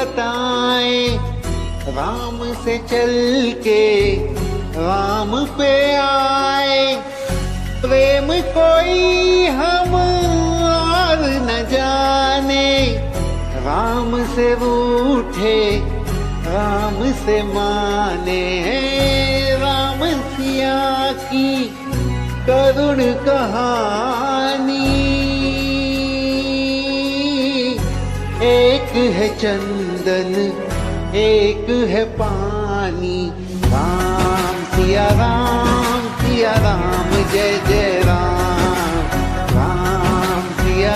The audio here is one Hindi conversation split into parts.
बताएं, राम से चल के राम पे आए। प्रेम कोई हम और न जाने, राम से रूठे राम से माने। राम सिया की करुण कहानी, एक है चंदन एक है पानी। राम सिया राम जय जय राम। राम सिया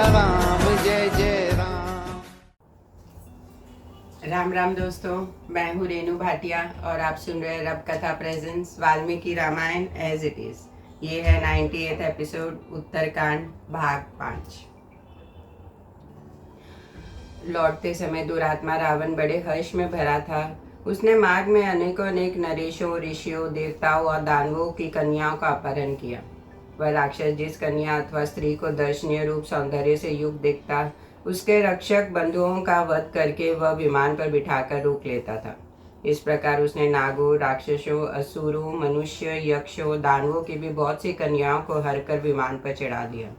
राम जय जय राम। राम राम दोस्तों, मैं हूँ रेनू भाटिया और आप सुन रहे हैं रब कथा presence Valmiki Ramayana as it is. ये है 98th एपिसोड, उत्तरकांड भाग 5। लौटते समय दुरात्मा रावण बड़े हर्ष में भरा था। उसने मार्ग में अनेक नरेशों, ऋषियों, देवताओं और दानवों की कन्याओं का अपहरण किया। वह राक्षस जिस कन्या अथवा स्त्री को दर्शनीय रूप सौंदर्य से युक्त देखता, उसके रक्षक बंधुओं का वध करके वह विमान पर बिठाकर रोक लेता था। इस प्रकार उसने नागों, राक्षसों, असुरों, मनुष्य, यक्षों, दानवों की भी बहुत सी कन्याओं को हर कर विमान पर चढ़ा दिया।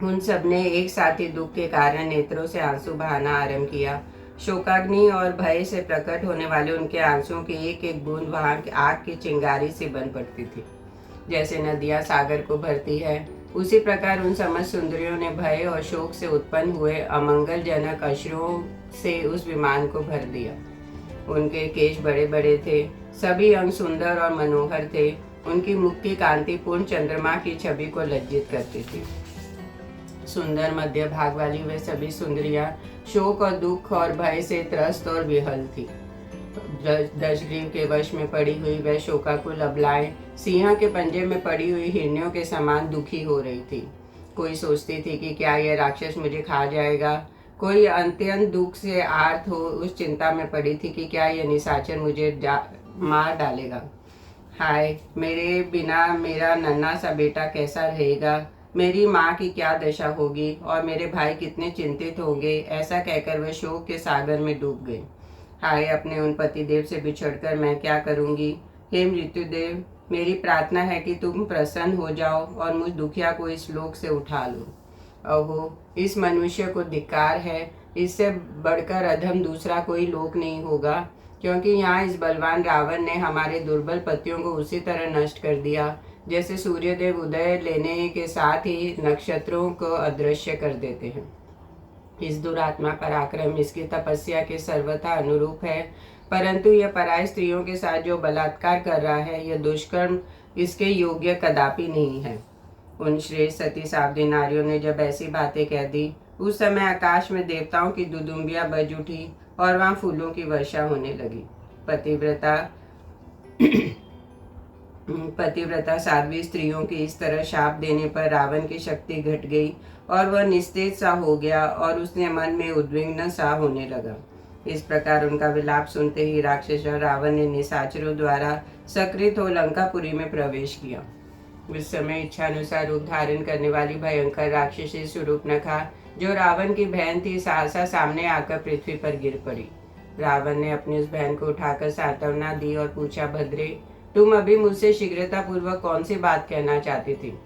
उन सब ने एक साथ ही दुख के कारण नेत्रों से आंसू बहाना आरंभ किया। शोकाग्नि और भय से प्रकट होने वाले उनके आंसुओं की एक एक बूंद वहां आग की चिंगारी से बन पड़ती थी। जैसे नदियां सागर को भरती है, उसी प्रकार उन समस्त सुंदरियों ने भय और शोक से उत्पन्न हुए अमंगलजनक अश्रुओं से उस विमान को भर दिया। उनके केश बड़े बड़े थे, सभी अंग सुंदर और मनोहर थे। उनकी मुख की कांति पूर्ण चंद्रमा की छवि को लज्जित करती थी। सुंदर मध्य भाग वाली वे सभी सुंदरियां शोक और दुख और भय से त्रस्त और विहल थी। दशग्रीव के वश में पड़ी हुई वह शोकाकुल अबलाएं सिंह के पंजे में पड़ी हुई हिरनियों के समान दुखी हो रही थी। कोई सोचती थी कि क्या यह राक्षस मुझे खा जाएगा, कोई अत्यंत दुख से आर्त हो उस चिंता में पड़ी थी कि क्या यह निशाचर मुझे मार डालेगा। हाय, मेरे बिना मेरा नन्हा सा बेटा कैसा रहेगा, मेरी माँ की क्या दशा होगी और मेरे भाई कितने चिंतित होंगे। ऐसा कहकर वह शोक के सागर में डूब गई। हाय, अपने उन पतिदेव से बिछड़कर मैं क्या करूंगी। हे मृत्युदेव, मेरी प्रार्थना है कि तुम प्रसन्न हो जाओ और मुझ दुखिया को इस लोक से उठा लो। अहो, इस मनुष्य को धिक्कार है, इससे बढ़कर अधम दूसरा कोई लोक नहीं होगा, क्योंकि यहाँ इस बलवान रावण ने हमारे दुर्बल पतियों को उसी तरह नष्ट कर दिया जैसे सूर्यदेव उदय लेने के साथ ही नक्षत्रों को अदृश्य कर देते हैं। इस दुरात्मा पराक्रम इसकी तपस्या के सर्वथा अनुरूप है, परंतु यह पराय स्त्रियों के साथ जो बलात्कार कर रहा है, यह दुष्कर्म इसके योग्य कदापि नहीं है। उन श्रेष्ठ सती सावधी नारियों ने जब ऐसी बातें कह दी, उस समय आकाश में देवताओं की दुदुम्बियां बज उठी और वहां फूलों की वर्षा होने लगी। पतिव्रता साध्वी स्त्रियों की इस तरह शाप देने पर रावण की शक्ति घट गई और वह निस्तेज सा हो गया और उसने मन में उद्विग्न सा होने लगा। इस प्रकार उनका विलाप सुनते ही राक्षस और रावण ने निशाचरों द्वारा सकृत हो लंकापुरी में प्रवेश किया। उस समय इच्छानुसार रूप धारण करने वाली भयंकर राक्षसी शूर्पणखा, जो रावण की बहन थी, सहसा सामने आकर पृथ्वी पर गिर पड़ी। रावण ने अपनी उस बहन को उठाकर सांत्वना दी और पूछा, भद्रे, तुम अभी मुझसे शीघ्रता पूर्वक कौन सी बात कहना चाहती थी।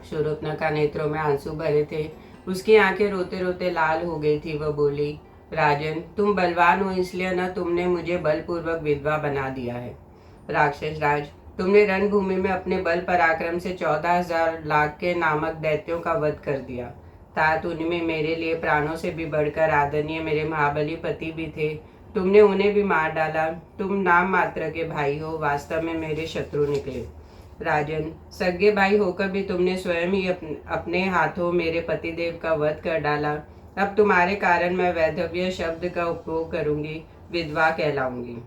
शूर्पणखा नेत्रों में आंसू भरे थे, उसकी आंखें रोते रोते लाल हो गई थी। वह बोली, राजन, तुम बलवान हो, इसलिए न तुमने मुझे बलपूर्वक विधवा बना दिया है। राक्षस राज, तुमने रणभूमि में अपने बल पराक्रम से 14,000 लाख के नामक दैत्यों का वध कर दिया। तात उनमें मेरे लिए प्राणों से भी बढ़कर आदरणीय मेरे महाबली पति भी थे, तुमने उन्हें भी मार डाला। तुम नाम मात्र के भाई हो, वास्तव में मेरे शत्रु निकले। राजन, सगे भाई होकर भी तुमने स्वयं ही अपने हाथों मेरे पतिदेव का वध कर डाला। अब तुम्हारे कारण मैं वैधव्य शब्द का उपयोग करूंगी, विधवा कहलाऊंगी।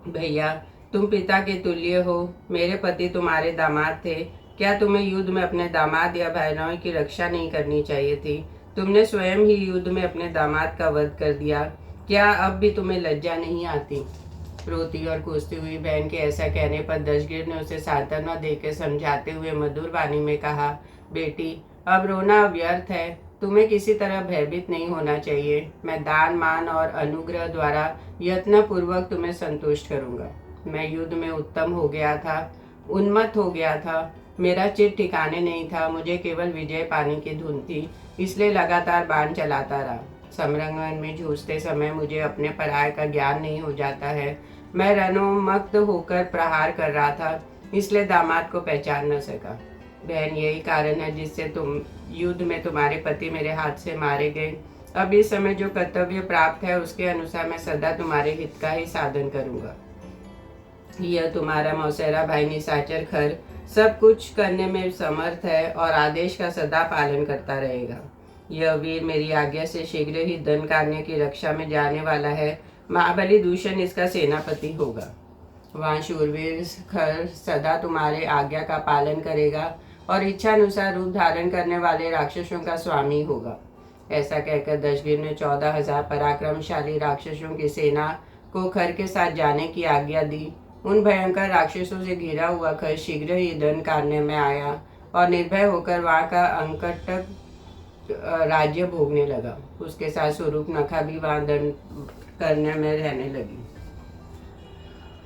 भैया, तुम पिता के तुल्य हो, मेरे पति तुम्हारे दामाद थे। क्या तुम्हें युद्ध में अपने दामाद या बहनों की रक्षा नहीं करनी चाहिए थी? तुमने स्वयं ही युद्ध में अपने दामाद का वध कर दिया। क्या अब भी तुम्हें लज्जा नहीं आती? रोती और कोसती हुई बहन के ऐसा कहने पर दशग्रीव ने उसे सांत्वना देकर समझाते हुए मधुर वाणी में कहा, बेटी, अब रोना व्यर्थ है। तुम्हें किसी तरह भयभीत नहीं होना चाहिए। मैं दान मान और अनुग्रह द्वारा यत्नपूर्वक तुम्हें संतुष्ट करूंगा। मैं युद्ध में उत्तम हो गया था, उन्मत्त हो गया था। मेरा चित्त ठिकाने नहीं था, मुझे केवल विजय पाने की धुन थी, इसलिए लगातार बाण चलाता रहा। समरंगन में जूझते समय मुझे अपने पराय का ज्ञान नहीं हो जाता है। मैं रणोन्मत्त होकर प्रहार कर रहा था, इसलिए दामाद को पहचान न सका। बहन, यही कारण है जिससे तुम युद्ध में तुम्हारे पति मेरे हाथ से मारे गए। अब इस समय जो कर्तव्य प्राप्त है उसके अनुसार मैं सदा तुम्हारे हित का ही साधन करूंगा। यह तुम्हारा मौसेरा भाई निशाचर खर सब कुछ करने में समर्थ है और आदेश का सदा पालन करता रहेगा। यह वीर मेरी आज्ञा से शीघ्र ही दंडकारण्य की रक्षा में जाने वाला है। महाबली दूषण इसका सेनापति होगा। वहाँ शूरवीर खर सदा तुम्हारे आज्ञा का पालन करेगा और इच्छानुसार रूप धारण करने वाले राक्षसों का स्वामी होगा। ऐसा कहकर दशगिर ने 14,000 पराक्रमशाली राक्षसों की सेना को खर के साथ जाने की आज्ञा दी। उन भयंकर राक्षसों से घिरा हुआ खर शीघ्र ही दंडकारण्य में आया और निर्भय होकर वहाँ का अंकटक राज्य भोगने लगा। उसके साथ स्वरूप नखा भी वहाँ दंडकारण्य में रहने लगी।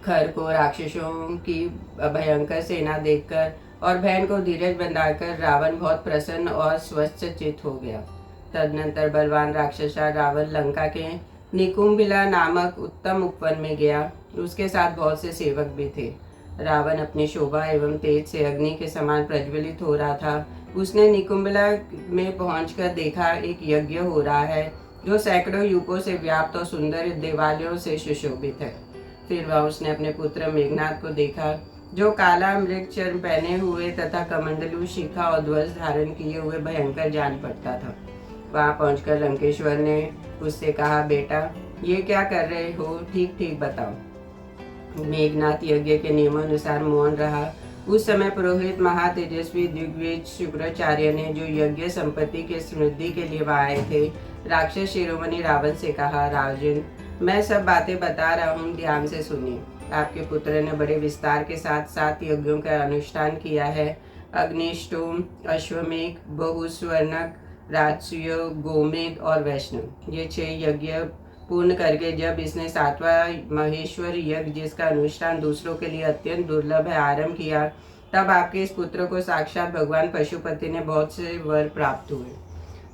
खर को राक्षसों की भयंकर सेना देखकर और बहन को धीरज बंधाकर रावण बहुत प्रसन्न और स्वस्थ चित्त हो गया। तदनंतर बलवान राक्षसा रावण लंका के निकुंभिला नामक उत्तम उपवन में गया। उसके साथ बहुत से सेवक भी थे। रावण अपनी शोभा एवं तेज से अग्नि के समान प्रज्वलित हो रहा था। उसने निकुंभिला में पहुंचकर देखा एक यज्ञ हो रहा है जो सैकड़ों युगों से व्याप्त और सुंदर देवालयों से सुशोभित है। फिर वह उसने अपने पुत्र मेघनाथ को देखा जो काला मृग चर्म पहने हुए तथा कमंडलू शिखा और ध्वज धारण किए हुए भयंकर जान पड़ता था। वहां पहुंचकर लंकेश्वर ने उससे कहा, बेटा ये क्या कर रहे हो, ठीक ठीक बताओ। मेघनाथ यज्ञ के नियमानुसार मौन रहा। उस समय पुरोहित महातेजस्वी दिग्विजय शुक्राचार्य ने, जो यज्ञ संपत्ति के समृद्धि के लिए वहां आए थे, राक्षस शिरोमणि रावण से कहा, राजन मैं सब बातें बता रहा हूँ, ध्यान से सुनिए। आपके पुत्र ने बड़े विस्तार के साथ 7 यज्ञों का अनुष्ठान किया है। अग्निष्टोम, अश्वमेघ, बहुस्वर्णक, राजसूय, गोमेध और वैष्णव। ये 6 यज्ञ पूर्ण करके जब इसने 7वां महेश्वर यज्ञ, जिसका अनुष्ठान दूसरों के लिए अत्यंत दुर्लभ है, आरंभ किया, तब आपके इस पुत्र को साक्षात भगवान पशुपति ने बहुत से वर प्राप्त हुए।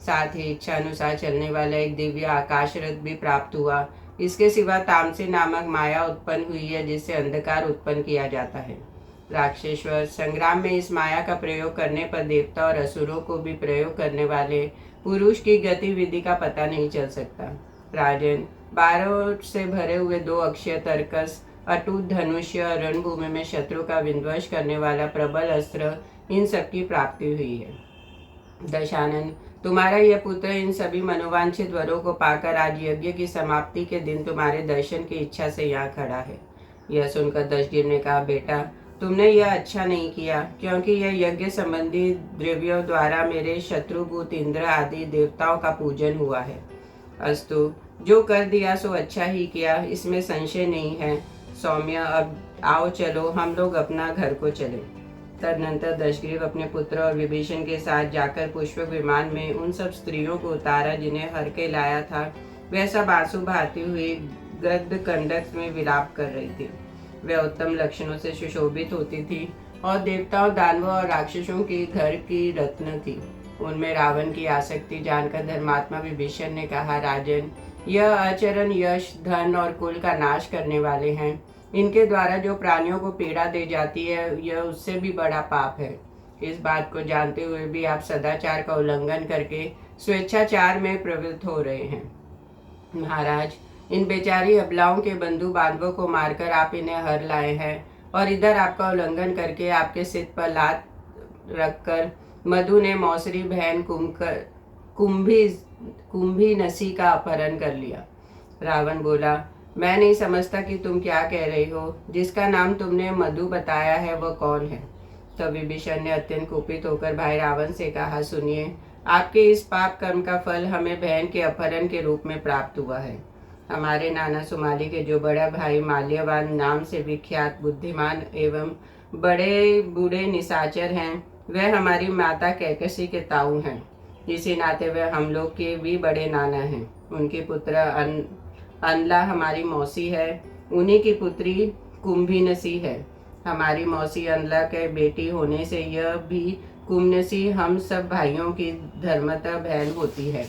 साथ ही इच्छा अनुसार चलने वाला एक दिव्य आकाश रथ भी प्राप्त हुआ। इसके सिवा तामसी नामक माया उत्पन्न हुई है, जिससे अंधकार उत्पन्न किया जाता है। राक्षसेश्वर, संग्राम में इस माया का प्रयोग करने पर देवता और असुरों को भी प्रयोग करने वाले पुरुष की गतिविधि का पता नहीं चल सकता। राजन, 12 से भरे हुए 2 अक्षय तर्कस, अटूट धनुष्य, रणभूमि में शत्रु का विध्वंस करने वाला प्रबल अस्त्र, इन सबकी प्राप्ति हुई है। दशानन, तुम्हारा यह पुत्र इन सभी मनोवांछित वरों को पाकर आज यज्ञ की समाप्ति के दिन तुम्हारे दर्शन की इच्छा से यहाँ खड़ा है। यह सुनकर दशगिर ने कहा, बेटा तुमने यह अच्छा नहीं किया, क्योंकि यह यज्ञ संबंधी द्रव्यों द्वारा मेरे शत्रुभूत इंद्र आदि देवताओं का पूजन हुआ है। अस्तु, जो कर दिया सो अच्छा ही किया, इसमें संशय नहीं है। सौम्य, अब आओ चलो हम लोग अपना घर को चले। तदनंतर दशग्रीव अपने पुत्र और विभीषण के साथ जाकर पुष्पक विमान में उन सब स्त्रियों को उतारा जिन्हें हर के लाया था। वह सब आंसू बहाती हुई गद्य कंडक में विलाप कर रही थी। वह उत्तम लक्षणों से सुशोभित होती थी और देवताओं, दानवों और राक्षसों के घर की रत्न थी। उनमें रावण की आसक्ति जानकर धर्मात्मा विभीषण ने कहा, राजन, यह आचरण यश, धन और कुल का नाश करने वाले हैं। इनके द्वारा जो प्राणियों को पीड़ा दे जाती है, यह उससे भी बड़ा पाप है। इस बात को जानते हुए भी आप सदाचार का उल्लंघन करके स्वेच्छाचार में प्रवृत्त हो रहे हैं। महाराज, इन बेचारी अबलाओं के बंधु बांधवों को मारकर आप इन्हें हर लाए हैं और इधर आपका उल्लंघन करके आपके सिर पर लात रखकर मधु ने मौसरी बहन कुंभी नसी का अपहरण कर लिया। रावण बोला, मैं नहीं समझता कि तुम क्या कह रही हो। जिसका नाम तुमने मधु बताया है वह कौन है? तब विभीषण ने अत्यंत कुपित होकर भाई रावण से कहा, सुनिए, आपके इस पाप कर्म का फल हमें बहन के अपहरण के रूप में प्राप्त हुआ है। हमारे नाना सुमाली के जो बड़ा भाई माल्यवान नाम से विख्यात बुद्धिमान एवं बड़े बूढ़े निशाचर हैं, वह हमारी माता कैकसी के ताऊ हैं। इसी नाते वे हम लोग के भी बड़े नाना हैं। उनके पुत्र अनला हमारी मौसी है, उन्हीं की पुत्री कुंभीनसी है। हमारी मौसी अनला के बेटी होने से यह भी कुंभनसी हम सब भाइयों की धर्मतः बहन होती है।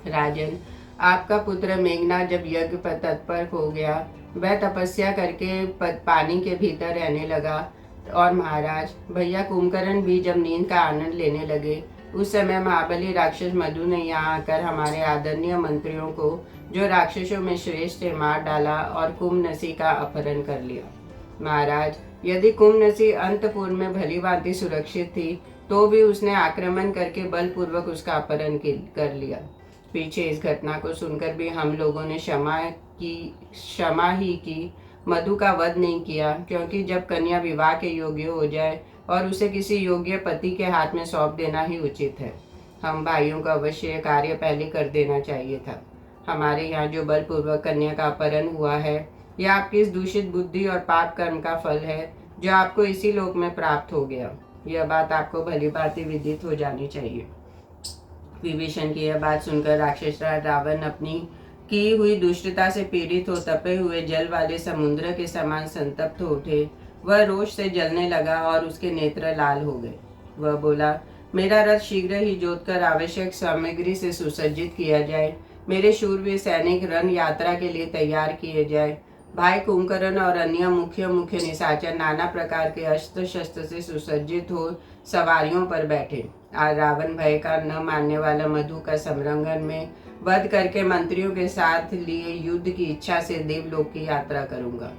राजन, आपका पुत्र मेघनाथ जब यज्ञ पर तत्पर हो गया, वह तपस्या करके पानी के भीतर रहने लगा। और महाराज भैया कुंभकर्ण भी जब नींद का आनंद लेने लगे, उस समय महाबली राक्षस मधु ने यहाँ आकर हमारे आदरणीय मंत्रियों को, जो राक्षसों में श्रेष्ठ थे, मार डाला और कुंभनसी का अपहरण कर लिया। महाराज, यदि कुंभनसी अंतपुर में भली भांति सुरक्षित थी, तो भी उसने आक्रमण करके बलपूर्वक उसका अपहरण कर लिया। पीछे इस घटना को सुनकर भी हम लोगों ने क्षमा ही की, मधु का वध नहीं किया, क्योंकि जब कन्या विवाह के योग्य हो जाए और उसे किसी योग्य पति के हाथ में सौंप देना ही उचित है। हम भाइयों को अवश्य कार्य पहले कर देना चाहिए था। हमारे यहाँ जो बलपूर्वक कन्या का अपहरण हुआ है, यह आपकी इस दूषित बुद्धि और पाप कर्म का फल है, जो आपको इसी लोक में प्राप्त हो गया। यह बात आपको भली भांति विदित हो जानी चाहिए। विभीषण की यह बात सुनकर राक्षस रावण अपनी की हुई दुष्टता से पीड़ित हो तपे हुए जल वाले समुद्र के समान संतप्त हो उठे। वह रोष से जलने लगा और उसके नेत्र लाल हो गए। वह बोला, मेरा रथ शीघ्र ही जोतकर आवश्यक सामग्री से सुसज्जित किया जाए। मेरे शूरवीर सैनिक रण यात्रा के लिए तैयार किए जाए। भाई कुंभकर्ण और अन्य मुख्य निशाचर नाना प्रकार के अस्त्र शस्त्र से सुसज्जित हो सवारियों पर बैठे। आज रावण भय का न मानने वाला मधु का समरंगन में वध करके मंत्रियों के साथ लिए युद्ध की इच्छा से देवलोक की यात्रा करूंगा।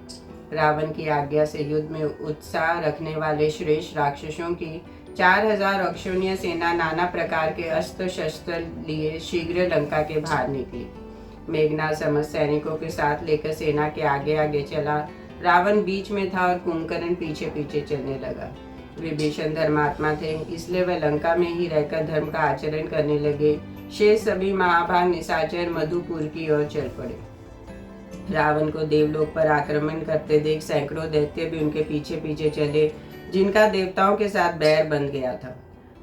रावण की आज्ञा से युद्ध में उत्साह रखने वाले श्रेष्ठ राक्षसों की 4000 अक्षौहिणी सेना नाना प्रकार के अस्त्र शस्त्र लिए शीघ्र लंका के बाहर निकली। मेघनाथ समस्त सैनिकों के साथ लेकर सेना के आगे आगे चला। रावण बीच में था और कुंभकर्ण पीछे पीछे चलने लगा। विभीषण धर्मात्मा थे, इसलिए वह लंका में ही रहकर धर्म का आचरण करने लगे। शेष सभी महाभाग निशाचर मधुपुर की ओर चल पड़े। रावण को देवलोक पर आक्रमण करते देख सैकड़ों दैत्य भी उनके पीछे पीछे चले, जिनका देवताओं के साथ बैर बंध गया था।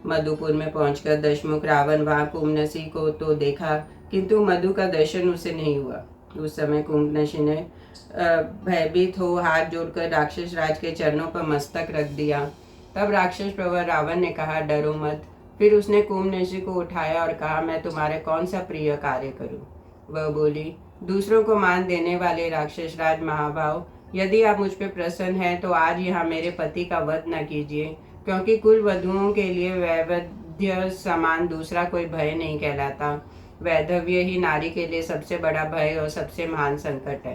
मधुपुर में पहुंचकर दशमुख रावण वहां कुंभनसी को तो देखा, किंतु मधु का दर्शन उसे नहीं हुआ। उस समय कुंभनसी ने भयभीत हो हाथ जोड़कर राक्षस राज के चरणों पर मस्तक रख दिया। तब राक्षस प्रवर रावण ने कहा, डरो मत। फिर उसने कुंभनसी को उठाया और कहा, मैं तुम्हारे कौन सा प्रिय कार्य करूं? वह बोली, दूसरों को मान देने वाले राक्षस राज महाभाव, यदि आप मुझ पर प्रसन्न हैं तो आज यहाँ मेरे पति का वध न कीजिए, क्योंकि कुल वधुओं के लिए वैवध्य समान दूसरा कोई भय नहीं कहलाता। वैधव्य ही नारी के लिए सबसे बड़ा भय और सबसे महान संकट है।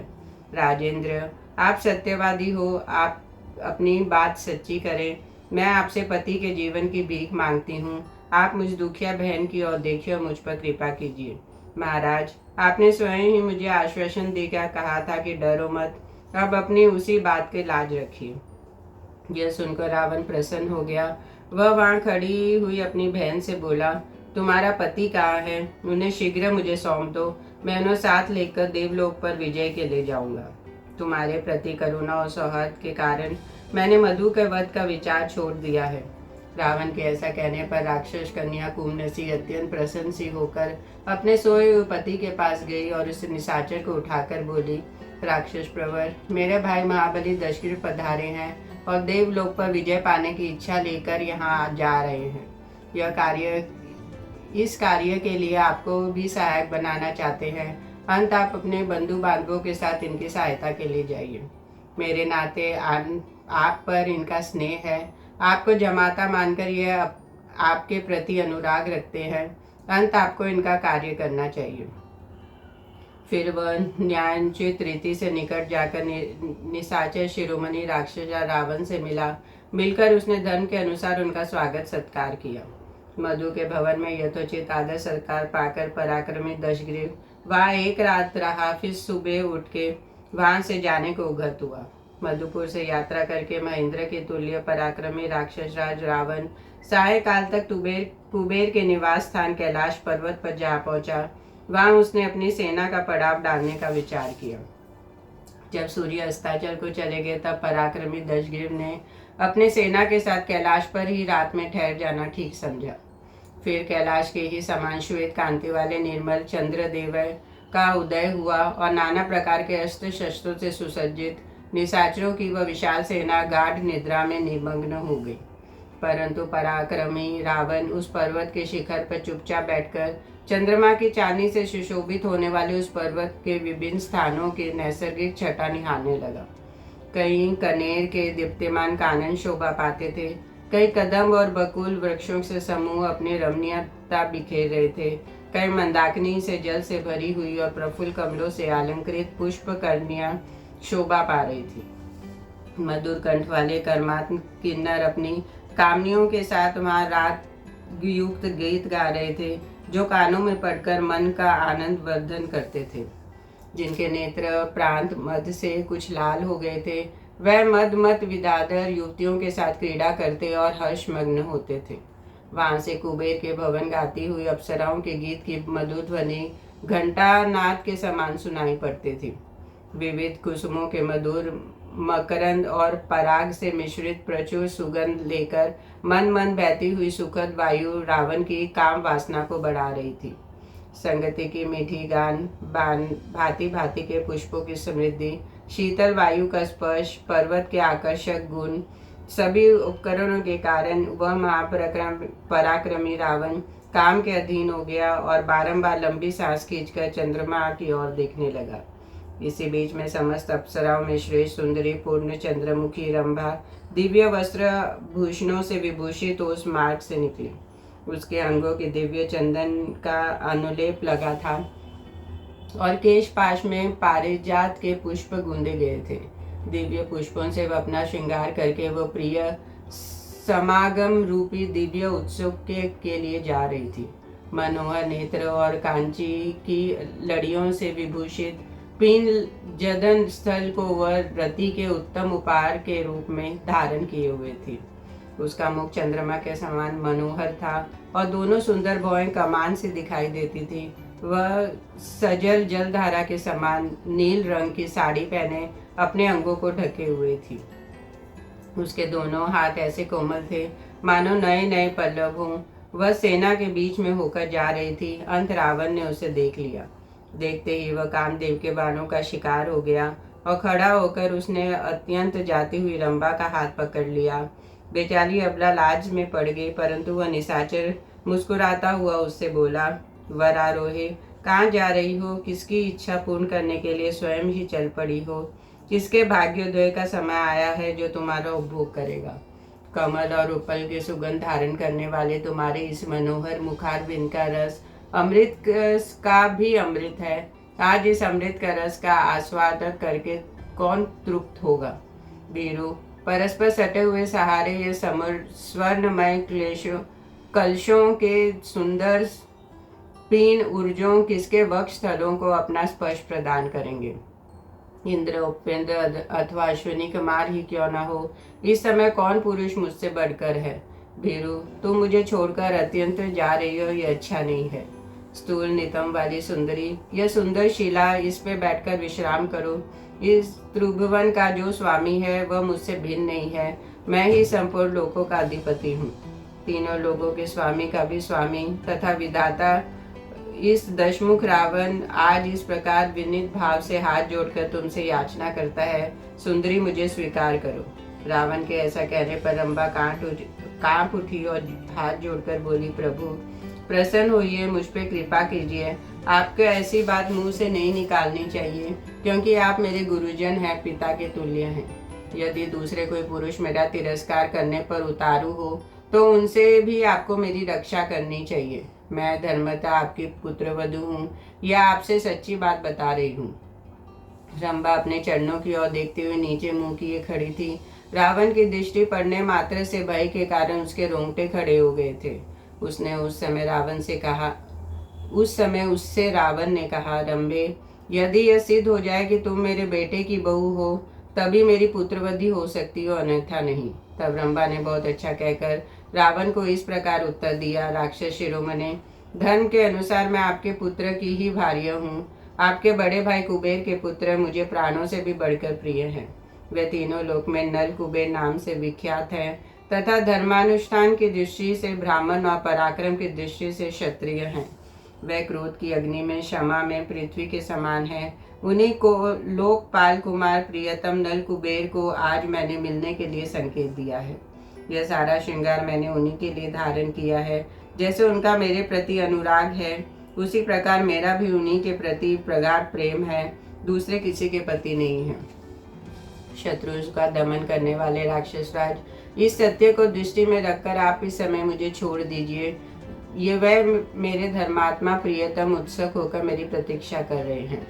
राजेंद्र, आप सत्यवादी हो, आप अपनी बात सच्ची करें। मैं आपसे पति के जीवन की भीख मांगती हूँ। आप मुझ दुखिया बहन की ओर देखिए और मुझ पर कृपा कीजिए। महाराज, आपने स्वयं ही मुझे आश्वासन देकर कहा था कि डरो मत। अब अपनी उसी बात के लाज रखिए। यह सुनकर रावण प्रसन्न हो गया। वह वहां खड़ी हुई अपनी बहन से बोला, तुम्हारा पति कहाँ है? उन्हें शीघ्र मुझे सौंप दो, मैं उन्हें साथ लेकर देवलोक पर विजय के ले जाऊंगा। तुम्हारे प्रति करुणा और सौहार्द के कारण मैंने मधु के वध का विचार छोड़ दिया है। रावण के ऐसा कहने पर राक्षस कन्या कुंभनसी अत्यंत प्रसन्न सी होकर अपने सोए हुए पति के पास गई और उस निशाचर को उठाकर बोली, राक्षस प्रवर, मेरे भाई महाबली दशग्रीव पधारे हैं और देवलोक पर विजय पाने की इच्छा लेकर यहाँ जा रहे हैं। इस कार्य के लिए आपको भी सहायक बनाना चाहते हैं। अंत आप अपने बंधु बांधवों के साथ इनकी सहायता के लिए जाइए। मेरे नाते आप पर इनका स्नेह है। आपको जमाता मानकर यह आपके प्रति अनुराग रखते हैं। अंत आपको इनका कार्य करना चाहिए। फिर वह न्यायोचित रीति से निकट जाकर निशाचर शिरोमणि राक्षस रावण से मिला। मिलकर उसने धर्म के अनुसार उनका स्वागत सत्कार किया। मधु के भवन में यथोचित आदर सत्कार पाकर पराक्रमी दशग्रीव वहाँ एक रात रहा। फिर सुबह उठ के वहां से जाने को उगत हुआ। मधुपुर से यात्रा करके महेंद्र के तुल्य पराक्रमी राक्षस राज रावण सायकाल तक कुबेर के निवास स्थान कैलाश पर्वत पर जा पहुंचा। वहां उसने अपनी सेना का पड़ाव डालने का विचार किया। जब सूर्य अस्ताचल को चले गए तब पराक्रमी दशग्रीव ने अपने सेना के साथ कैलाश पर ही रात में ठहर जाना ठीक समझा। फिर कैलाश के ही समान श्वेत कांति वाले निर्मल चंद्रदेव का उदय हुआ और नाना प्रकार के अस्त्र शस्त्रों से सुसज्जित निशाचरों की वह विशाल सेना गाढ़ निद्रा में निमग्न हो गई। परंतु पराक्रमी रावण उस पर्वत के शिखर पर चुपचाप बैठकर चंद्रमा की चांदी से सुशोभित होने वाले उस पर्वत के विभिन्न स्थानों की नैसर्गिक छटा निहारने लगा। कहीं कनेर के दीप्तिमान कानन शोभा पाते थे, कई कदम और बकुल वृक्षों से समूह अपनी रमणीयता बिखेर रहे थे, कई मंदाकिनी से जल से भरी हुई और प्रफुल्ल कमलों से अलंकृत पुष्प कर्णियां शोभा पा रही थी। मधुर कंठ वाले कर्मात्म किन्नर अपनी कामनियों के साथ वहां रात युक्त गीत गा रहे थे, जो कानों में पड़कर मन का आनंद वर्धन करते थे। जिनके नेत्र प्रांत मद से कुछ लाल हो गए थे, वह मद विदाधर युवतियों के साथ क्रीड़ा करते और हर्षमग्न होते थे। वहां से कुबेर के भवन गाती हुई अप्सराओं के गीत की मधुर ध्वनि घंटा नाद के समान सुनाई पड़ती थी। विविध कुसुमों के मधुर मकरंद और पराग से मिश्रित प्रचुर सुगंध लेकर मन बहती हुई सुखद वायु रावण की काम वासना को बढ़ा रही थी। संगति की मीठी गान, भांति भांति के पुष्पों की समृद्धि, शीतल वायु का स्पर्श, पर्वत के आकर्षक गुण, सभी उपकरणों के कारण वह पराक्रमी रावण काम के अधीन हो गया और बारंबार लंबी सांस खींचकर चंद्रमा की ओर देखने लगा। इसी बीच में समस्त अप्सराओं में श्रेष्ठ सुंदरी पूर्ण चंद्रमुखी रंभा दिव्य वस्त्र भूषणों से विभूषित उस मार्ग से निकली। उसके अंगों के दिव्य चंदन का अनुलेप लगा था और केश पाश में पारिजात के पुष्प गूंदे गए थे। दिव्य पुष्पों से वह अपना श्रृंगार करके वह प्रिय समागम रूपी दिव्य उत्सव के लिए जा रही थी। मनोहर नेत्र और कांची की लड़ियों से विभूषित पीन जदन स्थल को वह रति के उत्तम उपहार के रूप में धारण किए हुए थी। उसका मुख चंद्रमा के समान मनोहर था और दोनों सुंदर भौहें कमान से दिखाई देती थी। वह सजल जलधारा के समान नील रंग की साड़ी पहने अपने अंगों को ढके हुए थी। उसके दोनों हाथ ऐसे कोमल थे मानो नए नए पल्लव हों। वह सेना के बीच में होकर जा रही थी। अंत रावण ने उसे देख लिया। देखते ही वह कामदेव के बाणों का शिकार हो गया और खड़ा होकर उसने अत्यंत जाती हुई रंभा का हाथ पकड़ लिया। बेचारी अबला लाज में पड़ गई, परंतु वह निशाचर मुस्कुराता हुआ उससे बोला, वरारोहे, कहाँ जा रही हो? किसकी इच्छा पूर्ण करने के लिए स्वयं ही चल पड़ी हो? किसके भाग्योदय का समय आया है जो तुम्हारा उपभोग करेगा? कमल और उपल के सुगंध धारण करने वाले तुम्हारे इस मनोहर मुखारबिंद का रस अमृत का भी अमृत है। आज इस अमृत का रस का आस्वादन करके कौन तृप्त होगा? वीरू, परस्पर सटे हुए सहारे ये स्वर्णमय कलशों के सुंदर पीन ऊर्जों किसके वक्ष स्थलों को अपना स्पर्श प्रदान करेंगे? इंद्र, उपेंद्र अथवा अश्विनी कुमार ही क्यों ना हो, इस समय कौन पुरुष मुझसे बढ़कर है? भीरू, तुम मुझे छोड़कर अत्यंत जा रही हो, ये अच्छा नहीं है। स्थूल नितंब वाली सुंदरी, यह सुंदर शिला, इस पे बैठकर विश्राम करो। इस त्रिभुवन का जो स्वामी है वह मुझसे भिन्न नहीं है। मैं ही संपूर्ण लोकों का अधिपति हूँ, तीनों लोगों के स्वामी का भी स्वामी तथा विधाता। इस दशमुख रावण आज इस प्रकार विनीत भाव से हाथ जोड़कर तुमसे याचना करता है। सुंदरी, मुझे स्वीकार करो। रावण के ऐसा कहने पर रंभा कांप उठी और हाथ जोड़कर बोली, प्रभु प्रसन्न होइए, मुझ पे कृपा कीजिए। आपको ऐसी बात मुंह से नहीं निकालनी चाहिए, क्योंकि आप मेरे गुरुजन हैं, पिता के तुल्य हैं। यदि दूसरे कोई पुरुष मेरा तिरस्कार करने पर उतारू हो तो उनसे भी आपको मेरी रक्षा करनी चाहिए। मैं धर्मतः आपकी पुत्रवधू हूँ, यह आपसे सच्ची बात बता रही हूँ। रंभा अपने चरणों की ओर देखते हुए नीचे मुंह किए खड़ी थी। रावण की दृष्टि पड़ने मात्र से भय के कारण उसके रोंगटे खड़े हो गए थे। उसने उस समय उससे रावण ने कहा, रंभे, यदि यह सिद्ध हो जाए कि तुम मेरे बेटे की बहू हो तभी मेरी पुत्रवधी हो सकती हो, अन्यथा नहीं। तब रंभा ने बहुत अच्छा कहकर रावण को इस प्रकार उत्तर दिया, राक्षस शिरोमणि, धर्म के अनुसार मैं आपके पुत्र की ही भार्य हूँ। आपके बड़े भाई कुबेर के पुत्र मुझे प्राणों से भी बढ़कर प्रिय हैं। वे तीनों लोक में नल कुबेर नाम से विख्यात हैं। तथा धर्मानुष्ठान की दृष्टि से ब्राह्मण और पराक्रम की दृष्टि से क्षत्रिय हैं। वह क्रोध की अग्नि में, क्षमा में पृथ्वी के समान है। उन्हीं को लोकपाल कुमार प्रियतम नल कुबेर को आज मैंने मिलने के लिए संकेत दिया है। यह सारा श्रृंगार मैंने उन्हीं के लिए धारण किया है। जैसे उनका मेरे प्रति अनुराग है, उसी प्रकार मेरा भी उन्हीं के प्रति प्रगाढ़ प्रेम है, दूसरे किसी के प्रति नहीं है। शत्रु का दमन करने वाले राक्षस राज, इस सत्य को दृष्टि में रखकर आप इस समय मुझे छोड़ दीजिए। ये वह मेरे धर्मात्मा प्रियतम उत्सुक होकर मेरी प्रतीक्षा कर रहे हैं।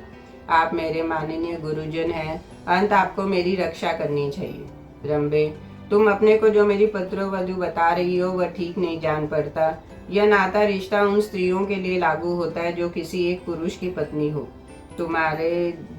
आप मेरे माननीय गुरुजन हैं, अंत आपको मेरी रक्षा करनी चाहिए। रंबे, तुम अपने को जो मेरी पुत्रवधू बता रही हो वह ठीक नहीं जान पड़ता। यह नाता रिश्ता उन स्त्रियों के लिए लागू होता है जो किसी एक पुरुष की पत्नी हो। तुम्हारे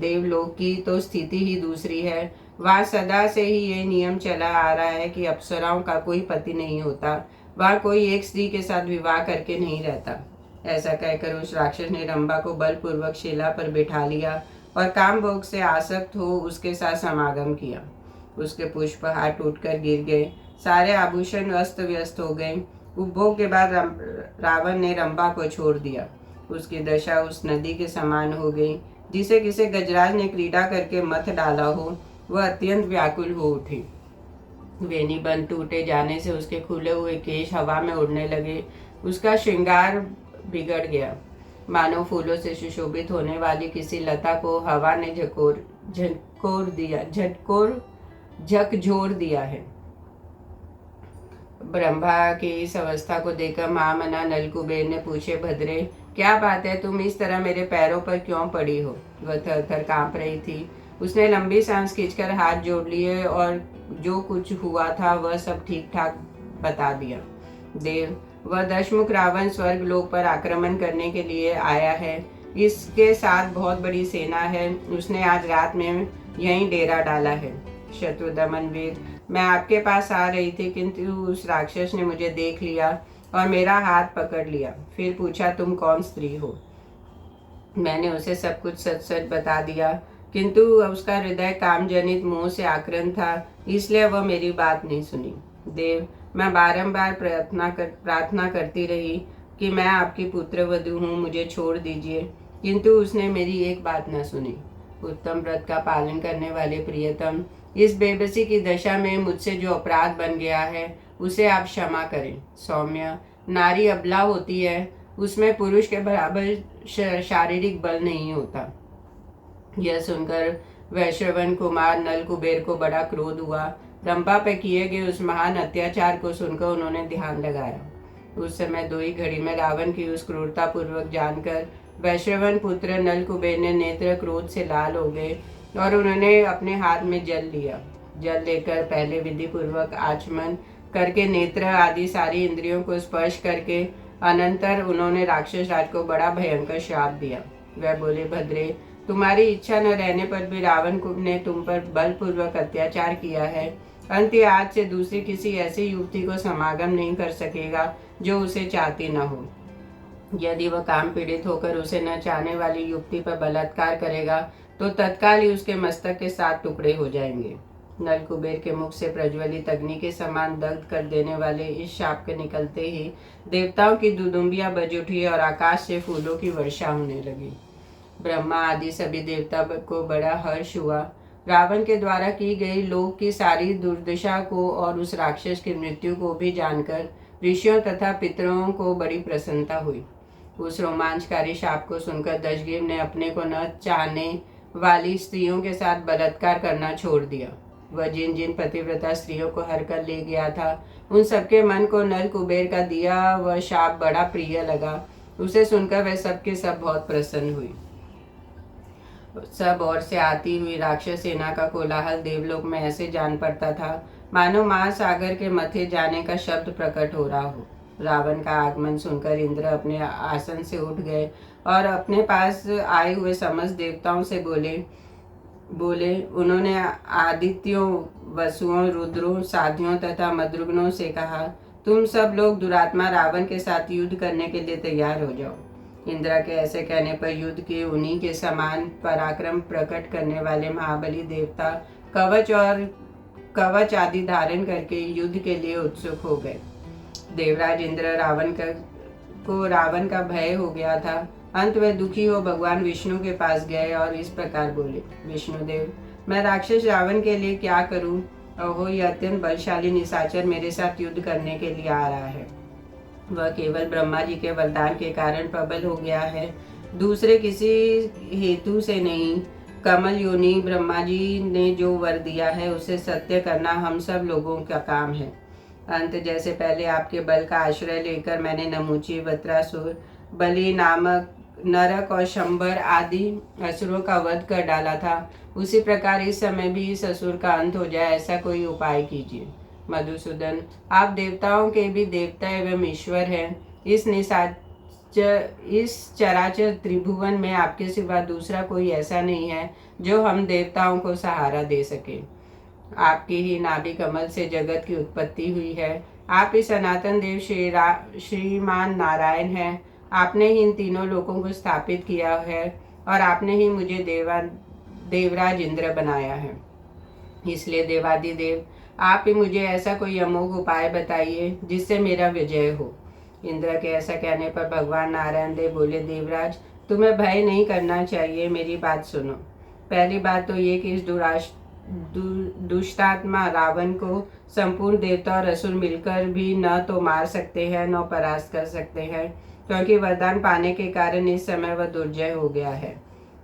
देवलोक की तो स्थिति ही दूसरी है। वहाँ सदा से ही ये नियम चला आ रहा है कि अप्सराओं का कोई पति नहीं होता, वहाँ कोई एक स्त्री के साथ विवाह करके नहीं रहता। ऐसा कहकर उस राक्षस ने रंभा को बलपूर्वक शिला पर बिठा लिया और काम भोग से आसक्त हो उसके साथ समागम किया। उसके पुष्प हाथ टूटकर गिर गए, सारे आभूषण अस्त व्यस्त हो गए। उपभोग के बाद रावण ने रंभा को छोड़ दिया। उसकी दशा उस नदी के समान हो गई जिसे किसी गजराज ने क्रीड़ा करके मथ डाला हो। वह अत्यंत व्याकुल हो उठी। वेणी बंद टूटे जाने से उसके खुले हुए केश हवा में उड़ने लगे। उसका श्रृंगार बिगड़ गया, मानो फूलों से सुशोभित होने वाली किसी लता को हवा ने झकझोर दिया है। ब्रह्मा की इस अवस्था को देखकर महामना नलकुबेर ने पूछे, भद्रे क्या बात है, तुम इस तरह मेरे पैरों पर क्यों पड़ी हो? वह थर थर कांप रही थी। उसने लंबी सांस खींचकर हाथ जोड़ लिए और जो कुछ हुआ था वह सब ठीक ठाक बता दिया। देव, वह दशमुख रावण स्वर्ग लोक पर आक्रमण करने के लिए आया है। इसके साथ बहुत बड़ी सेना है। उसने आज रात में यहीं डेरा डाला है। शत्रु दमन वीर, मैं आपके पास आ रही थी किंतु उस राक्षस ने मुझे देख लिया और मेरा हाथ पकड़ लिया। फिर पूछा, तुम कौन स्त्री हो? मैंने उसे सब कुछ सच सच बता दिया, किंतु उसका हृदय कामजनित मोह से आक्रांत था, इसलिए वह मेरी बात नहीं सुनी। देव, मैं बारंबार प्रार्थना करती रही कि मैं आपकी पुत्रवधू हूँ, मुझे छोड़ दीजिए, किंतु उसने मेरी एक बात न सुनी। उत्तम व्रत का पालन करने वाले प्रियतम, इस बेबसी की दशा में मुझसे जो अपराध बन गया है उसे आप क्षमा करें। सौम्य, नारी अबला होती है, उसमें पुरुष के बराबर शारीरिक बल नहीं होता। यह सुनकर वैश्रवन कुमार नल कुबेर को बड़ा क्रोध हुआ। रंभा पर किए गए उस महान अत्याचार को सुनकर उन्होंने ध्यान लगाया। उस समय दो ही घड़ी में रावण की उस क्रूरता पूर्वक जानकर वैश्रवन पुत्र नल कुबेर ने नेत्र क्रोध से लाल हो गए और उन्होंने अपने हाथ में जल लिया। जल लेकर पहले विधि पूर्वक आचमन करके नेत्र आदि सारी इंद्रियों को स्पर्श करके अनंतर उन्होंने राक्षस राज को बड़ा भयंकर श्राप दिया। वह बोले, भद्रे, तुम्हारी इच्छा न रहने पर भी रावण ने तुम पर बलपूर्वक अत्याचार किया है। अंत आज से दूसरी किसी ऐसी युवती को समागम नहीं कर सकेगा जो उसे चाहती न हो। यदि वह काम पीड़ित होकर उसे न चाहने वाली युवती पर बलात्कार करेगा तो तत्काल ही उसके मस्तक के 7 टुकड़े हो जाएंगे। नल कुबेर के मुख से प्रज्वलित अग्नि के समान दग्ध कर देने वाले इस शाप के निकलते ही देवताओं की दुदुम्बियां बज उठी और आकाश से फूलों की वर्षा होने लगी। ब्रह्मा आदि सभी देवता को बड़ा हर्ष हुआ। रावण के द्वारा की गई लोक की सारी दुर्दशा को और उस राक्षस की मृत्यु को भी जानकर ऋषियों तथा पितरों को बड़ी प्रसन्नता हुई। उस रोमांचकारी शाप को सुनकर दशग्रीव ने अपने को न चाहने वाली स्त्रियों के साथ बलात्कार करना छोड़ दिया। वह जिन जिन पतिव्रता स्त्रियों को हर कर ले गया था उन सबके मन को नल कुबेर का दिया वह शाप बड़ा प्रिय लगा। उसे सुनकर वह सबके सब बहुत प्रसन्न हुई। सब ओर से आती हुई राक्षस सेना का कोलाहल देवलोक में ऐसे जान पड़ता था मानो महासागर के मथे जाने का शब्द प्रकट हो रहा हो। रावण का आगमन सुनकर इंद्र अपने आसन से उठ गए और अपने पास आए हुए समस्त देवताओं से बोले उन्होंने आदित्यों, वसुओं, रुद्रों, साध्यों तथा मद्रुग्नों से कहा, तुम सब लोग दुरात्मा रावण के साथ युद्ध करने के लिए तैयार हो जाओ। इंद्र के ऐसे कहने पर युद्ध के उन्हीं के समान पराक्रम प्रकट करने वाले महाबली देवता कवच और कवच आदि धारण करके युद्ध के लिए उत्सुक हो गए। देवराज इंद्र रावण का भय हो गया था। अंत में दुखी हो भगवान विष्णु के पास गए और इस प्रकार बोले, विष्णुदेव, मैं राक्षस रावण के लिए क्या करूं? अहो, यह अत्यंत बलशाली निशाचर मेरे साथ युद्ध करने के लिए आ रहा है। वह केवल ब्रह्मा जी के वरदान के कारण प्रबल हो गया है, दूसरे किसी हेतु से नहीं। कमल योनि ब्रह्मा जी ने जो वर दिया है उसे सत्य करना हम सब लोगों का काम है। अंत जैसे पहले आपके बल का आश्रय लेकर मैंने नमुची, वत्रासुर, बलि नामक नरक और शंबर आदि असुरों का वध कर डाला था, उसी प्रकार इस समय भी इस असुर का अंत हो जाए, ऐसा कोई उपाय कीजिए। मधुसूदन, आप देवताओं के भी देवता एवं ईश्वर हैं। इस चराचर त्रिभुवन में आपके सिवा दूसरा कोई ऐसा नहीं है जो हम देवताओं को सहारा दे सके। आपकी ही नाभि कमल से जगत की उत्पत्ति हुई है। आप ही सनातन देव श्रीमान नारायण हैं। आपने ही इन तीनों लोकों को स्थापित किया है और आपने ही मुझे देवराज इंद्र बनाया है। इसलिए देवादिदेव, आप ही मुझे ऐसा कोई अमोघ उपाय बताइए जिससे मेरा विजय हो। इंद्र के ऐसा कहने पर भगवान नारायण देव बोले, देवराज, तुम्हें भय नहीं करना चाहिए। मेरी बात सुनो। पहली बात तो ये कि इस दुष्टात्मा रावण को संपूर्ण देवता और असुर मिलकर भी न तो मार सकते हैं न परास्त कर सकते हैं, क्योंकि वरदान पाने के कारण इस समय वह दुर्जय हो गया है।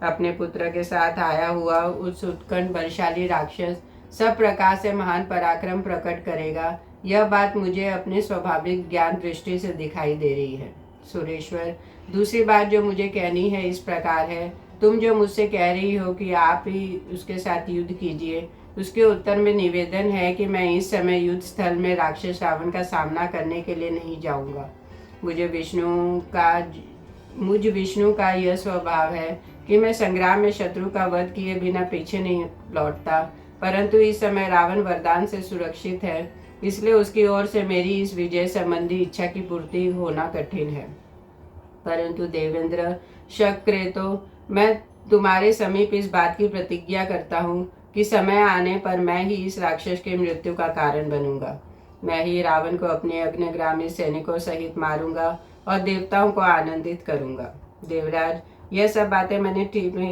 अपने पुत्र के साथ आया हुआ उस उत्कंठ बलशाली राक्षस सब प्रकार से महान पराक्रम प्रकट करेगा, यह बात मुझे अपने स्वाभाविक ज्ञान दृष्टि से दिखाई दे रही है। सुरेश्वर, दूसरी बात जो मुझे कहनी है इस प्रकार है, तुम जो मुझसे कह रही हो कि आप ही उसके साथ युद्ध कीजिए, उसके उत्तर में निवेदन है कि मैं इस समय युद्ध स्थल में राक्षस रावण का सामना करने के लिए नहीं जाऊंगा। मुझ विष्णु का यह स्वभाव है कि मैं संग्राम में शत्रु का वध किए बिना पीछे नहीं लौटता, परंतु इस समय रावण वरदान से सुरक्षित है, इसलिए उसकी ओर से मेरी इस विजय संबंधी इच्छा की पूर्ति होना कठिन है। परंतु देवेंद्र शक्रेतो, मैं तुम्हारे समीप इस बात की प्रतिज्ञा करता हूँ कि समय आने पर मैं ही इस राक्षस के मृत्यु का कारण बनूंगा। मैं ही रावण को अपने अग्निग्रामी सैनिकों सहित मारूंगा और देवताओं को आनंदित करूंगा। देवराज, यह सब बातें मैंने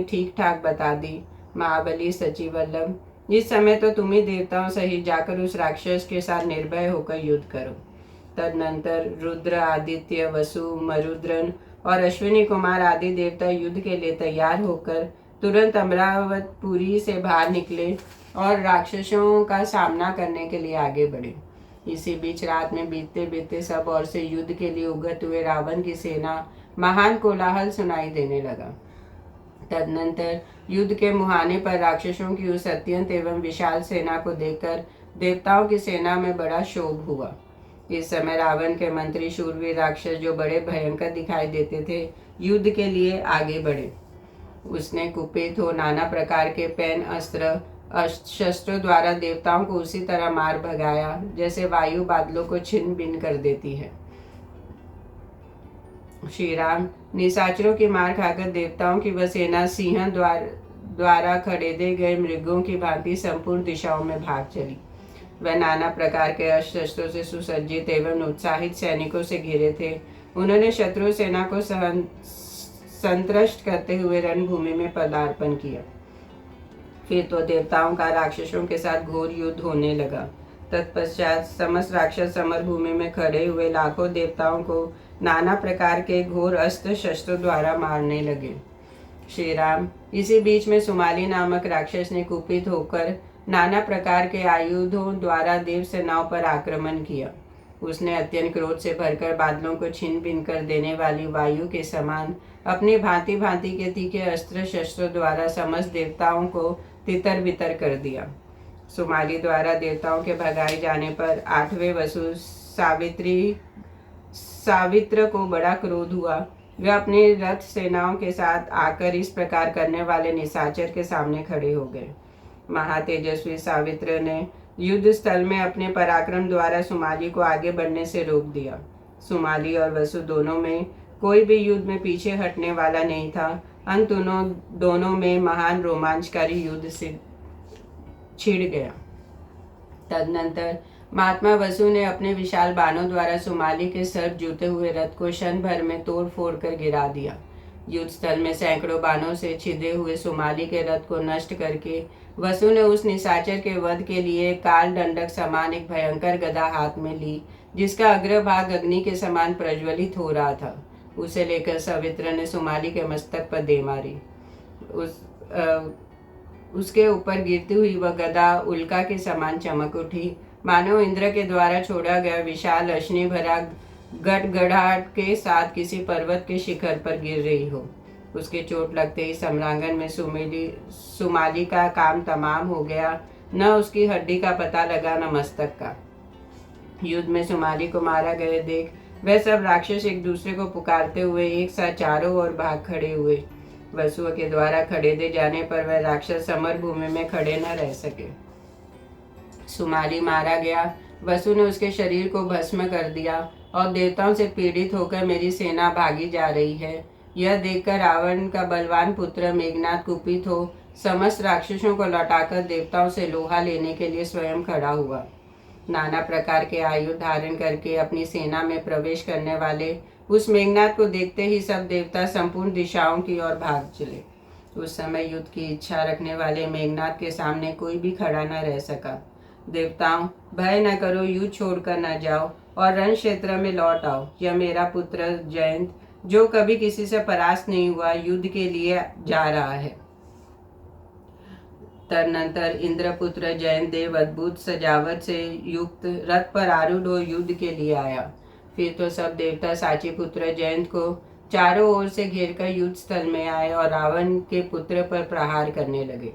ठीक ठाक बता दी। महाबली सचिवल्लभ, इस समय तो तुम ही देवताओं सहित जाकर उस राक्षस के साथ निर्भय होकर युद्ध करो। तदनंतर रुद्र, आदित्य, वसु, मरुद्रन और अश्विनी कुमार आदि देवता युद्ध के लिए तैयार होकर तुरंत अमरावतपुरी से बाहर निकले और राक्षसों का सामना करने के लिए आगे बढ़े। इसी बीच रात में बीतते बीतते सब ओर से युद्ध के लिए उगत हुए रावण की सेना महान कोलाहल सुनाई देने लगा। तदनंतर युद्ध के मुहाने पर राक्षसों की उस अत्यंत एवं विशाल सेना को देखकर देवताओं की सेना में बड़ा शोभ हुआ। इस समय रावण के मंत्री शूरवीर राक्षस, जो बड़े भयंकर दिखाई देते थे, युद्ध के लिए आगे बढ़े। उसने कुपित हो नाना प्रकार के पैन अस्त्र शस्त्रों द्वारा देवताओं को उसी तरह मार भगाया जैसे वायु बादलों को छिन्न भिन्न कर देती है। श्री राम, निशाचरों की मार खाकर देवताओं की वह सेना सिंह द्वारा खड़ेदे गए मृगों की भांति संपूर्ण दिशाओं में भाग चली। वह नाना प्रकार के अस्त्र शस्त्रों से सुसज्जित एवं उत्साहित सैनिकों से घिरे थे। उन्होंने शत्रु सेना को संतुष्ट करते हुए रणभूमि में पदार्पण किया। फिर तो देवताओं का राक्षसों के साथ घोर युद्ध होने लगा। तत्पश्चात समस्त राक्षस समर भूमि में खड़े हुए लाखों देवताओं को नाना प्रकार के घोर अस्त्र शस्त्रों द्वारा मारने लगे। श्री राम, इसी बीच में सुमाली नामक राक्षस ने कुपित होकर नाना प्रकार के आयुधों द्वारा देव सेनाओं पर आक्रमण किया। उसने अत्यंत क्रोध से भरकर बादलों को छिन्न भिन्न कर देने वाली वायु के समान अपनी भांति भांति के तीखे अस्त्र शस्त्रों द्वारा समस्त देवताओं को तितर बितर कर दिया। सुमाली द्वारा देवताओं के भगाए जाने पर 8वें वसु सावित्र को बड़ा क्रोध हुआ। वे अपने रथ सेनाओं के साथ आकर इस प्रकार करने वाले निशाचर के सामने खड़े हो गए। महातेजस्वी सावित्र ने युद्ध स्थल में अपने पराक्रम द्वारा सुमाली को आगे बढ़ने से रोक दिया। सुमाली और वसु दोनों में कोई भी युद्ध में पीछे हटने वाला नहीं था। अंत दोनों में महान रोमांचकारी युद्ध से छिड़ गया। तदनंतर महात्मा वसु ने अपने विशाल बाणों द्वारा सुमाली के सर्प जूते हुए रथ को क्षण भर में तोड़ फोड़ कर गिरा दिया। युद्ध स्थल में सैकड़ों बाणों से छिदे हुए सुमाली के रथ को नष्ट करके वसु ने उस निशाचर के वध के लिए काल दंडक समान एक भयंकर गदा हाथ में ली, जिसका अग्रभाग अग्नि के समान प्रज्वलित हो रहा था। उसे लेकर सवित्र ने सुमाली के मस्तक पर दे मारी। उसके ऊपर गिरती हुई वह गदा उल्का के समान चमक उठी, मानो इंद्र के द्वारा छोड़ा गया विशाल अश्नि भरा गड़गड़ाहट के साथ किसी पर्वत के शिखर पर गिर रही हो। उसके चोट लगते ही सम्रांगण में सुमाली का काम तमाम हो गया। न उसकी हड्डी का पता लगा, न मस्तक का। युद्ध में सुमाली को मारा गया देख वह सब राक्षस एक दूसरे को पुकारते हुए एक साथ चारों ओर भाग खड़े हुए। वसु के द्वारा खड़ेदे जाने पर वह राक्षस समर भूमि में खड़े न रह सके। सुमाली मारा गया। वसु ने उसके शरीर को भस्म कर दिया और देवताओं से पीड़ित होकर मेरी सेना भागी जा रही है, यह देखकर रावण का बलवान पुत्र मेघनाद कुपित हो समस्त राक्षसों को लौटाकर देवताओं से लोहा लेने के लिए स्वयं खड़ा हुआ। नाना प्रकार के आयुध धारण करके अपनी सेना में प्रवेश करने वाले उस मेघनाद को देखते ही सब देवता संपूर्ण दिशाओं की ओर भाग चले। उस समय युद्ध की इच्छा रखने वाले मेघनाद के सामने कोई भी खड़ा न रह सका। देवताओं, भय न करो, युद्ध छोड़कर न जाओ और रण क्षेत्र में लौट आओ। यह मेरा पुत्र जयंत, जो कभी किसी से परास्त नहीं हुआ, युद्ध के लिए जा रहा है। तदनंतर इंद्रपुत्र जयंत देव अद्भुत सजावट से युक्त रथ पर आरूढ़ हो युद्ध के लिए आया। फिर तो सब देवता साची पुत्र जयंत को चारों ओर से घेरकर युद्ध स्थल में आए और रावण के पुत्र पर प्रहार करने लगे।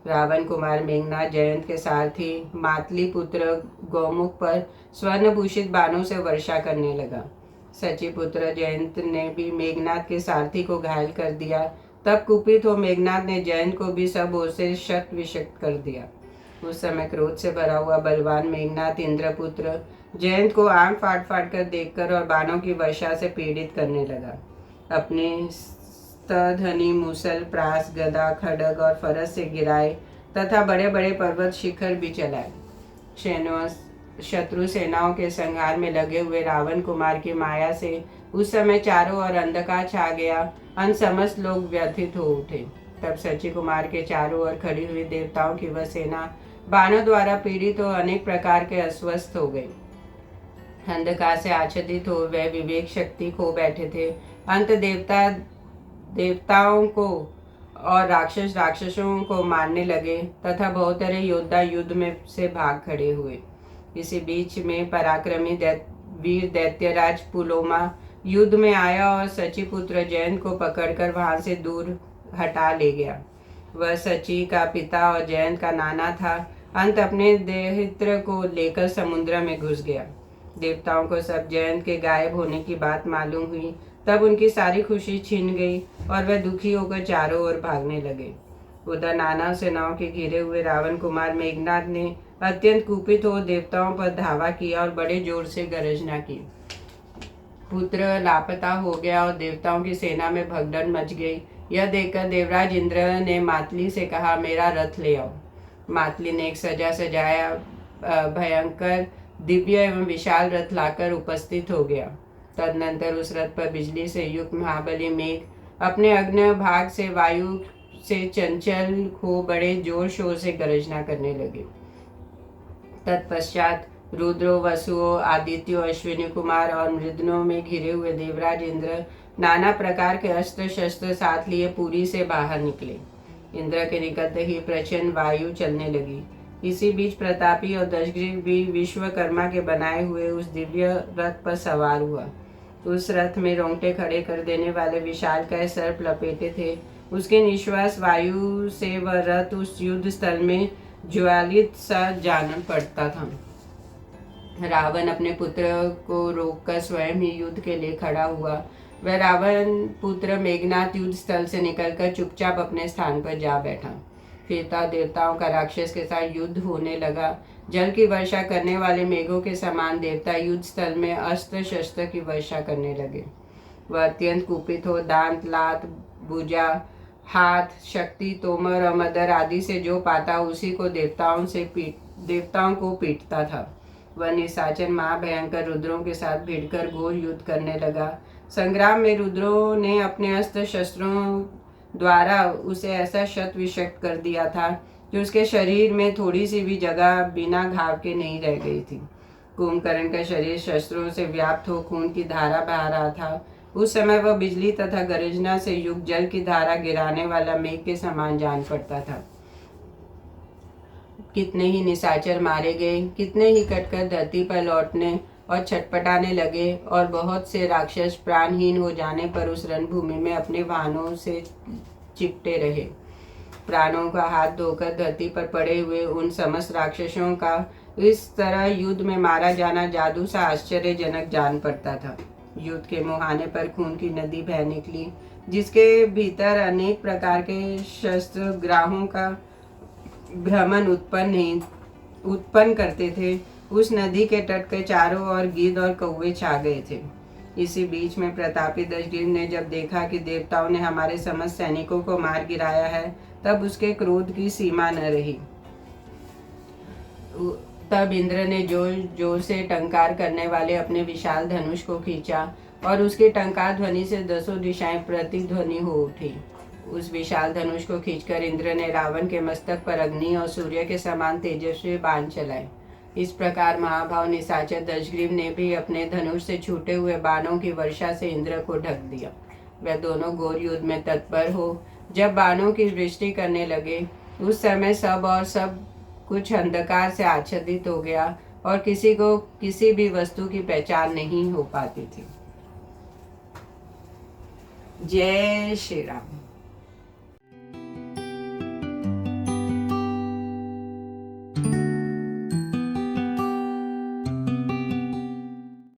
रावण कुमार मेघनाद जयंत के सारथी मातली पुत्र गौमुख पर स्वर्णभूषित बाणों से वर्षा करने लगा। सची पुत्र जयंत ने भी मेघनाद के सारथी को घायल कर दिया। तब कुपित हो मेघनाद ने जयंत को भी सब ओर से शत विशक्त कर दिया। उस समय क्रोध से भरा हुआ बलवान मेघनाद इंद्रपुत्र जयंत को आंख फाड़ फाड़ कर देखकर और बाणों की वर्षा से पीड़ित करने लगा। अपने धनी मूसल, प्रास, गदा, खड्ग और फरस से गिराए तथा बड़े बड़े पर्वत शिखर भी चलाए। शत्रु सेनाओं के संहार में लगे हुए रावण कुमार की माया से उस समय चारों ओर अंधकार छा गया। अन समस्त लोग व्यथित हो उठे। तब सची कुमार के चारों ओर खड़ी हुई देवताओं की वह सेना बाणों द्वारा पीड़ित हो अनेक प्रकार के अस्वस्थ हो गई। अंधकार से आच्छादित हो वह विवेक शक्ति खो बैठे थे। अंत देवताओं को और राक्षसों को मारने लगे तथा बहुत सारे योद्धा युद्ध में से भाग खड़े हुए। इसी बीच में पराक्रमी वीर दैत्यराज पुलोमा युद्ध में आया और सची पुत्र जयंत को पकड़कर वहां से दूर हटा ले गया। वह सची का पिता और जयंत का नाना था। अंत अपने देहित्र को लेकर समुद्र में घुस गया। देवताओं को सब जयंत के गायब होने की बात मालूम हुई। तब उनकी सारी खुशी छिन गई और वह दुखी होकर चारों ओर भागने लगे। उधर नाना सेनाओं के घिरे हुए रावण कुमार मेघनाद ने अत्यंत कुपित हो देवताओं पर धावा किया और बड़े जोर से गर्जना की। पुत्र लापता हो गया और देवताओं की सेना में भगदड़ मच गई। यह देखकर देवराज इंद्र ने मातली से कहा, मेरा रथ ले आओ। मातली ने एक सजाया भयंकर दिव्य एवं विशाल रथ लाकर उपस्थित हो गया। तदनंतर उस रथ पर बिजली से युक्त महाबली मेघ अपने अग्नि भाग से वायु से चंचल हो बड़े जोर शोर से गरजना करने लगे। तत्पश्चात रुद्रो, वसुओं, आदित्यो, अश्विनी कुमार और मृदनों में घिरे हुए देवराज इंद्र नाना प्रकार के अस्त्र शस्त्र साथ लिए पुरी से बाहर निकले। इंद्र के निकलते ही प्रचंड वायु चलने लगी। इसी बीच प्रतापी और दशग्रीव भी विश्वकर्मा के बनाए हुए उस दिव्य रथ पर सवार हुआ। उस रथ में रोंगटे खड़े कर देने वाले विशालकाय सर्प लपेटे थे। उसके निश्वास वायु से वह रथ उस युद्ध स्थल में ज्वालित सा जान पड़ता था। रावण अपने पुत्र को रोककर स्वयं ही युद्ध के लिए खड़ा हुआ। वह रावण पुत्र मेघनाद युद्ध स्थल से निकलकर चुपचाप अपने स्थान पर जा बैठा। फिर देवताओं का राक्षस के साथ युद्ध होने लगा। जल की वर्षा करने वाले मेघों के समान देवता युद्ध स्थल में अस्त्र शस्त्र की वर्षा करने लगे। वह अत्यंत कुपित हो दांत, लात, भुजा, हाथ, शक्ति, तोमर और मदर आदि से जो पाता उसी को देवताओं से देवताओं को पीटता था। वह निशाचर महाभयंकर रुद्रों के साथ भिड़कर घोर युद्ध करने लगा। संग्राम में रुद्रों ने अपने अस्त्र शस्त्रों द्वारा उसे ऐसा शत विषक्त कर दिया था कि उसके शरीर में थोड़ी सी भी जगह बिना घाव के नहीं रह गई थी। कुंभकर्ण का शरीर शस्त्रों से व्याप्त हो खून की धारा बहा रहा था। उस समय वह बिजली तथा गर्जना से युक्त जल की धारा गिराने वाला मेघ के समान जान पड़ता था। कितने ही निशाचर मारे गए, कितने ही कटकर धरती पर लौटने और छटपटाने लगे, और बहुत से राक्षस प्राणहीन हो जाने पर उस रणभूमि में अपने वाहनों से चिपटे रहे। प्राणों का हाथ धोकर धरती पर पड़े हुए उन समस्त राक्षसों का इस तरह युद्ध में मारा जाना जादू सा आश्चर्यजनक जान पड़ता था। युद्ध के मुहाने पर खून की नदी बह निकली, जिसके भीतर अनेक प्रकार के शस्त्र ग्राहों का भ्रमण उत्पन्न करते थे। उस नदी के तट के चारों ओर गिद्ध और कौवे छा गए थे। इसी बीच में प्रतापी दशग्रीव ने जब देखा कि देवताओं ने हमारे समस्त सैनिकों को मार गिराया है, तब उसके क्रोध की सीमा न रही। तब इंद्र ने जोर जोर से टंकार करने वाले अपने विशाल धनुष को खींचा, और उसकी टंकार ध्वनि से दसों दिशाएं प्रतिध्वनि हो उठी। उस विशाल धनुष को खींचकर इंद्र ने रावण के मस्तक पर अग्नि और सूर्य के समान तेजस्वी बाण चलाए। इस प्रकार महाभाव निशाचर दशग्रीव ने भी अपने धनुष से छूटे हुए बाणों की वर्षा से इंद्र को ढक दिया। वह दोनों घोर युद्ध में तत्पर हो जब बाणों की वृष्टि करने लगे, उस समय सब कुछ अंधकार से आच्छादित हो गया, और किसी को किसी भी वस्तु की पहचान नहीं हो पाती थी। जय श्री राम।